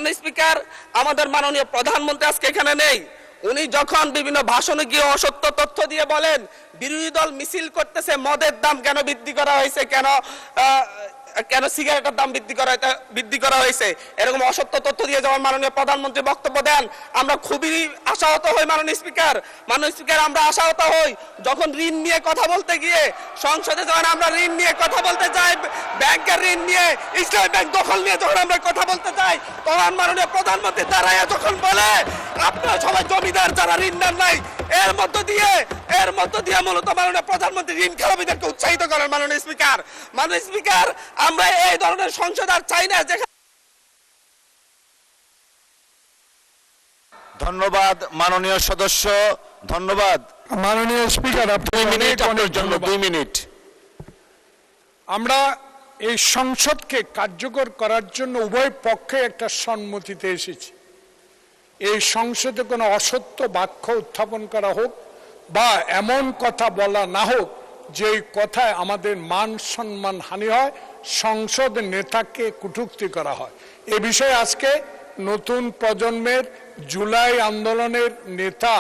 মাননীয় স্পিকার, আমাদের মাননীয় প্রধানমন্ত্রী আজকে এখানে নেই। উনি যখন বিভিন্ন ভাষণে গিয়ে অসত্য তথ্য দিয়ে বলেন বিরোধী দল মিছিল করতেছে মদের দাম কেন বৃদ্ধি করা হয়েছে, কেন সিগারেটের দাম বৃদ্ধি করা হয়েছে, এরকম অসত্য তথ্য দিয়ে যখন মাননীয় প্রধানমন্ত্রী বক্তব্য দেন আমরা খুবই আশাহত হই। মাননীয় স্পিকার, আমরা আশাহত হই যখন ঋণ নিয়ে কথা বলতে গিয়ে সংসদে যখন আমরা ঋণ নিয়ে কথা বলতে যাই, ব্যাংকের ঋণ নিয়ে, ইসলামী ব্যাংক দখল নিয়ে যখন আমরা কথা বলতে চাই, তখন মাননীয় প্রধানমন্ত্রী দাঁড়ায় যখন বলে আপনারা সবাই জমিদার যারা ঋণ নেন নাই, এর মধ্য দিয়ে মূলত মাননীয় প্রধানমন্ত্রী ঋণ খেলাপিদেরকে উৎসাহিত করেন। মাননীয় স্পিকার, আমরা এই ধরনের সংসদ আর চাই না। ধন্যবাদ মাননীয় সদস্য, ধন্যবাদ মাননীয় স্পিকার। 2 মিনিট আপনার জন্য, 2 মিনিট। আমরা এই সংসদকে কার্যকর করার জন্য উভয় পক্ষে একটা সম্মতিতে এসেছি। এই সংসদে কোনো অসত্য বাক্য উত্থাপন করা হোক বা এমন কথা বলা না হোক যে কথায় আমাদের মান সম্মান হানি হয়, সংসদ নেতাকে কটূক্তি করা হয়। এ বিষয়ে আজকে নতুন প্রজন্মের জুলাই আন্দোলনের নেতা,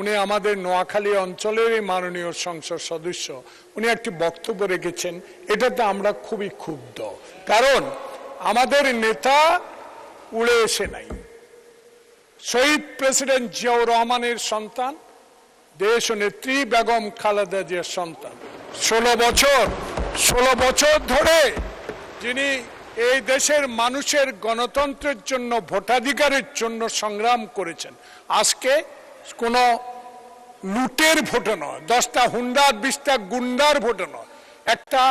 উনি আমাদের নোয়াখালী অঞ্চলের মাননীয় সংসদ সদস্য, উনি একটি বক্তব্য রেখেছেন। এটাতে আমরা খুবই ক্ষুব্ধ, কারণ আমাদের নেতা উড়ে এসে নাই। শহীদ প্রেসিডেন্ট জিয়াউর রহমানের সন্তান, দেশ নেত্রী বেগম খালেদা জিয়ার সন্তান। 16 বছর ধরে যিনি এই দেশের মানুষের গণতন্ত্রের জন্য, ভোটাধিকারের জন্য সংগ্রাম করেছেন। আজকে কোনো লুটের ভোটে নয়, 10টা হুন্ডার 20টা গুন্ডার ভোটে নয়, একটা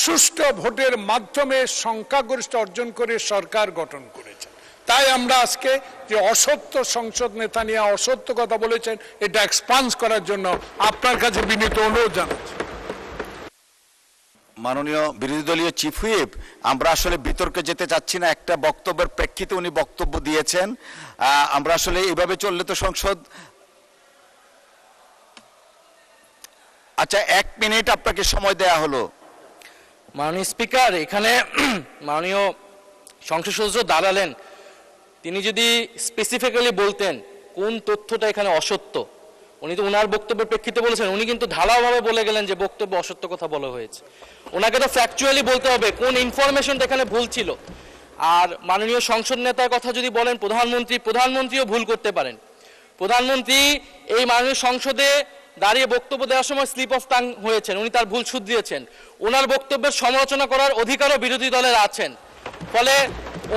সুষ্ঠু ভোটের মাধ্যমে সংখ্যাগরিষ্ঠ অর্জন করে সরকার গঠন করেছেন। তাই আমরা আজকে যে অসত্য সংসদ নেতা নিয়ে অসত্য কথা বলেছেন, এটা এক্সপান্স করার জন্য আপনার কাছে বিনীত অনুরোধ জানাচ্ছি। মাননীয় বিরোধী দলীয় চিফ হুইপ, আমরা আসলে বিতর্কে যেতে চাচ্ছি না। একটা বক্তব্যের প্রেক্ষিতে উনি বক্তব্য দিয়েছেন। আমরা আসলে এইভাবে চললে তো সংসদ। আচ্ছা, 1 মিনিট আপনাকে সময় দেয়া হলো। মাননীয় স্পিকার, এখানে মাননীয় সংসদ সদস্য দাঁড়ালেন, তিনি যদি স্পেসিফিক্যালি বলতেন কোন তথ্যটা এখানে অসত্য। উনি তো ওনার বক্তব্যের প্রেক্ষিতে বলেছেন, উনি কিন্তু ঢালাওভাবে বলে গেলেন যে বক্তব্য অসত্য কথা বলা হয়েছে। ওনাকে তো ফ্যাকচুয়ালি বলতে হবে কোন ইনফরমেশনটা এখানে ভুল ছিল। আর মাননীয় সংসদ নেতার কথা যদি বলেন, প্রধানমন্ত্রীও ভুল করতে পারেন। প্রধানমন্ত্রী এই মাননীয় সংসদে দাঁড়িয়ে বক্তব্য দেওয়ার সময় স্লিপ অফ টাং হয়েছেন, উনি তার ভুল শুধরিয়েছেন। ওনার বক্তব্যের সমালোচনা করার অধিকারও বিরোধী দলের আছেন। ফলে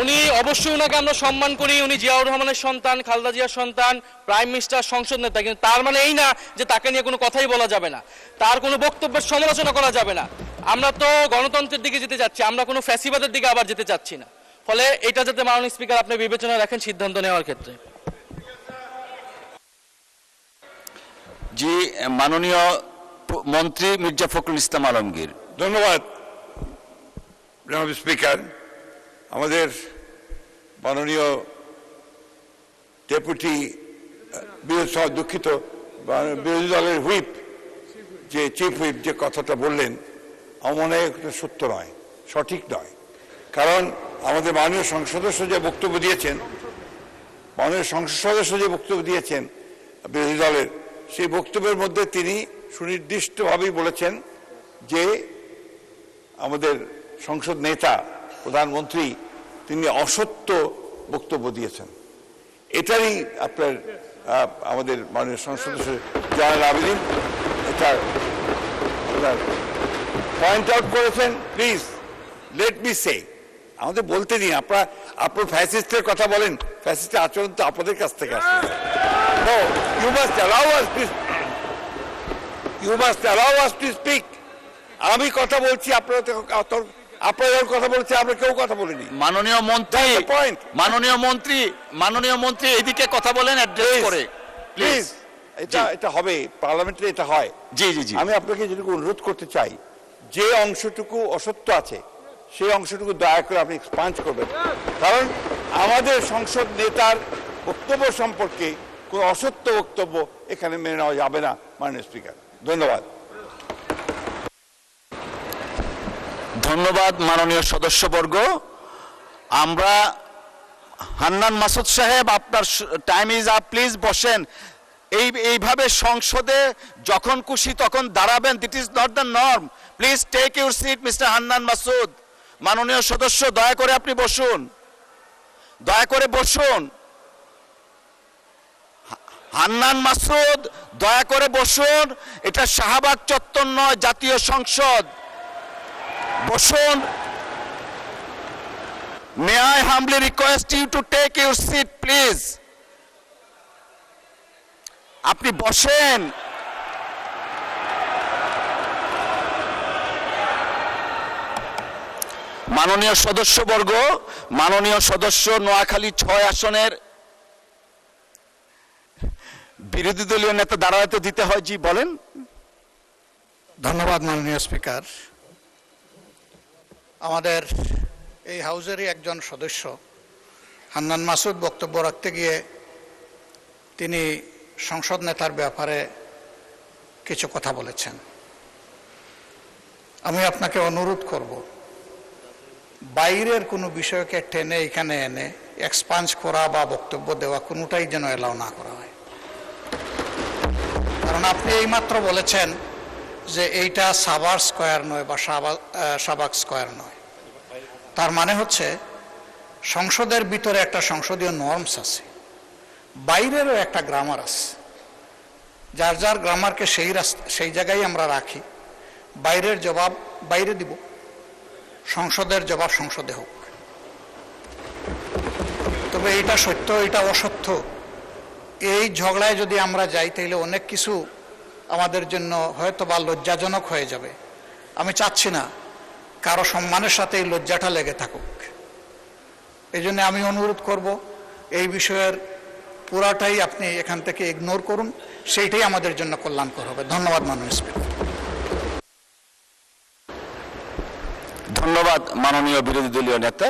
উনি অবশ্যই, ওনাকে আমরা সম্মান করি, উনি জিয়াউর রহমানের সন্তান, খালেদা জিয়ার সন্তান, প্রাইম মিনিস্টার, সংসদ নেতা, কিন্তু তার মানে এই না যে তাকে নিয়ে কোনো কথাই বলা যাবে না, তার কোনো বক্তব্যের সমালোচনা করা যাবে না। আমরা তো গণতন্ত্রের দিকে যেতে চাচ্ছি, আমরা কোনো ফ্যাসিবাদের দিকে আবার যেতে চাচ্ছি না। ফলে এটা যাতে মাননীয় স্পিকার আপনি বিবেচনায় রাখেন সিদ্ধান্ত নেওয়ার ক্ষেত্রে। জি, মাননীয় মন্ত্রী মির্জা ফখরুল ইসলাম আলমগীর। ধন্যবাদ জনাব স্পিকার। আমাদের মাননীয় ডেপুটি দুঃখিত বিরোধী দলের হুইপ, যে চিফ হুইপ যে কথাটা বললেন, আমার মনে হয় সত্য নয়, সঠিক নয়। কারণ আমাদের মাননীয় সংসদ সদস্য যে বক্তব্য দিয়েছেন, বিরোধী দলের, সেই বক্তব্যের মধ্যে তিনি সুনির্দিষ্টভাবেই বলেছেন যে আমাদের সংসদ নেতা প্রধানমন্ত্রী তিনি অসত্য বক্তব্য দিয়েছেন। এটারই আপনার আমাদের মাননীয় সংসদ সদস্য জয়নাল আবেদীন এটা পয়েন্ট আউট করেছেন। প্লিজ লেট মি সে, আমাদের বলতে দিন। আপনার ফ্যাসিস্টের কথা বলেন, ফ্যাসিস্টের আচরণ তো আপনাদের কাছ থেকে আসছে। No, you must allow us to speak. আমি কথা বলছি, আপনারা কথা বলছে, আমরা কেউ কথা বলিনি। মাননীয় মন্ত্রী এদিকে কথা বলেন, অ্যাড্রেস করে প্লিজ। এটা হবে পার্লামেন্টে, এটা হয়। জি জি জি। আমি আপনাকে যেটুকু অনুরোধ করতে চাই, যে অংশটুকু অসত্য আছে সেই অংশটুকু দয়া করে আপনি এক্সপান্স করবেন। কারণ আমাদের সংসদ নেতার বক্তব্য সম্পর্কে কোনো অসত্য বক্তব্য এখানে মেনে নেওয়া যাবে না মাননীয় স্পিকার। ধন্যবাদ। ধন্যবাদ মাননীয় সদস্যবর্গ। আমরা হান্নান মাসুদ সাহেব, আপনার টাইম ইজ আপ, প্লিজ বসেন। এইভাবে সংসদে যখন খুশি তখন দাঁড়াবেন, that is not the norm. Please take your seat mister Hannan Masud. মাননীয় সদস্য, দয়া করে আপনি বসুন, দয়া করে বসুন। হান্নান মাসুদ, দয়া করে বসুন। এটা শাহবাগ চত্বর নয়, জাতীয় সংসদ। বসুন। May I humbly request you to take your seat, please? আপনি বসেন। মাননীয় সদস্যবর্গ, মাননীয় সদস্য নোয়াখালী 6 আসনের বিরোধী দলীয় নেতা দাঁড়াতে দিতে হয়। জি বলেন। ধন্যবাদ মাননীয় স্পিকার। আমাদের এই হাউজেরই একজন সদস্য হান্নান মাসুদ বক্তব্য রাখতে গিয়ে তিনি সংসদ নেতার ব্যাপারে কিছু কথা বলেছেন। আমি আপনাকে অনুরোধ করব, বাইরের কোনো বিষয়কে টেনে এখানে এনে এক্সপাঞ্জ করা বা বক্তব্য দেওয়া কোনোটাই যেন এলাও না করা হয়। কারণ আপনি এইমাত্র বলেছেন যে এইটা সাভার স্কয়ার নয় বা শাহবাগ স্কয়ার নয়। তার মানে হচ্ছে সংসদের ভিতরে একটা সংসদীয় নর্মস আছে, বাইরেরও একটা গ্রামার আছে। যার যার গ্রামারকে সেই জায়গায় আমরা রাখি। বাইরের জবাব বাইরে দিব, সংসদের জবাব সংসদে হোক। তবে এটা সত্য, এটা অসত্য, এই ঝগড়ায় যদি আমরা যাই তাহলে অনেক কিছু আমাদের জন্য হয়তো বা লজ্জাজনক হয়ে যাবে। আমি চাচ্ছি না কারো সম্মানের সাথে এই লজ্জাটা লেগে থাকুক। এই জন্য আমি অনুরোধ করব, এই বিষয়ের পুরাটাই আপনি এখান থেকে ইগনোর করুন, সেইটাই আমাদের জন্য কল্যাণকর হবে। ধন্যবাদ মাননীয় স্পিকার। ধন্যবাদ মাননীয় বিরোধী দলীয় নেতা।